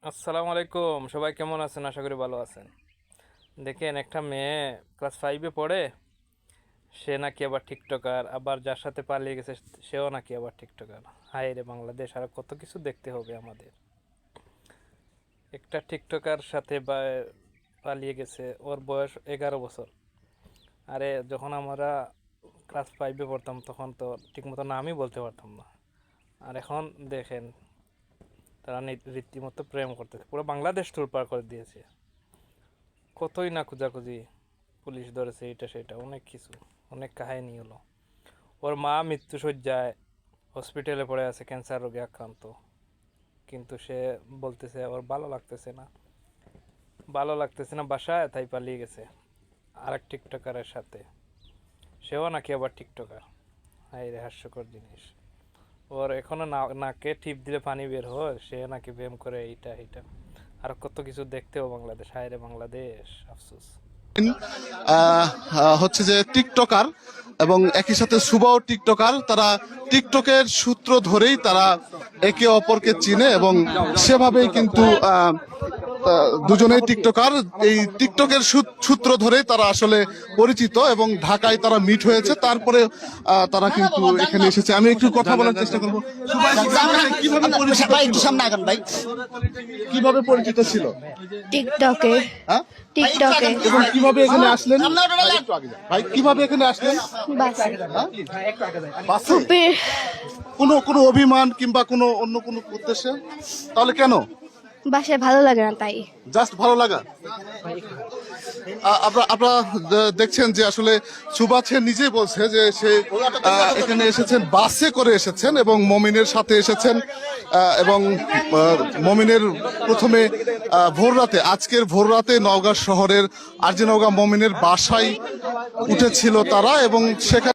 আসসালামু আলাইকুম, সবাই কেমন আছেন? আশা করি ভালো আছেন। দেখেন, একটা মেয়ে ক্লাস 5-এ পড়ে, সে নাকি আবার টিকটকার, আবার যার সাথে পালিয়ে গেছে সেও নাকি আবার টিকটকার। হায় রে বাংলাদেশ, আর কত কিছু দেখতে হবে আমাদের। একটা টিকটকার সাথে পালিয়ে গেছে, ওর বয়স 11 বছর। আরে যখন আমরা ক্লাস 5-এ পড়তাম তখন তো ঠিকমতো নামই বলতে পারতাম না। আর এখন দেখেন, তারা রীতিমতো প্রেম করতেছে, পুরো বাংলাদেশ ট্যুর পার করে দিয়েছে। কতই না খোঁজাখুঁজি, পুলিশ ধরেছে, এটা সেটা অনেক কিছু, অনেক কাহিনী হলো। ওর মা মৃত্যুশয্যায় হসপিটালে পড়ে আছে, ক্যান্সার রোগে আক্রান্ত। কিন্তু সে বলতেছে ওর ভালো লাগতেছে না বাসায়, তাই পালিয়ে গেছে আরেক টিকটকারের সাথে। সেও নাকি আবার টিকটকার। হাই রে, হাস্যকর জিনিস। ওর এখনো নাকে টিপ দিলে পানি বের হয়, সে নাকি প্রেম করে, এইটা এইটা আর কত কিছু দেখতেও বাংলাদেশ। হায় রে বাংলাদেশ, আফসোস। আহ, হচ্ছে যে টিকটকার এবং একই সাথে সুবাও টিকটকার। তারা টিকটকের সূত্র ধরেই তারা একে অপরকে চিনে এবং সেভাবেই কিন্তু দুজনেই টিকটকার। এই টিকটকের সূত্র ধরেই তারা আসলে পরিচিত এবং ঢাকায় তারা মিট হয়েছে। তারপরে তারা কিন্তু এখানে এসেছে। আমি একটু কথা বলার চেষ্টা করবো। কিভাবে পরিচিত কিভাবে পরিচিত ছিল? টিকটকে হ্যাঁ, টিকটকে এবং কিভাবে এখানে আসলেন? ভাই কিভাবে এখানে আসলেন? বাসে বাসে? ফুপির কোনো কোনো অভিমান কিংবা কোনো অন্য কোনো উদ্দেশ্যে? তাহলে কেন? বাসায় ভালো লাগে না তাই। জাস্ট ভালো লাগা? আপনারা দেখছেন যে আসলে সুবাছে নিজেই বলছে যে সে এখানে এসেছেন, বাসে করে এসেছেন এবং মমিনের সাথে এসেছেন। এবং মমিনের প্রথমে আজকের ভোর রাতে নওগাঁ শহরের আরজি নওগাঁ মমিনের বাসায় উঠেছিল তারা এবং সেখানে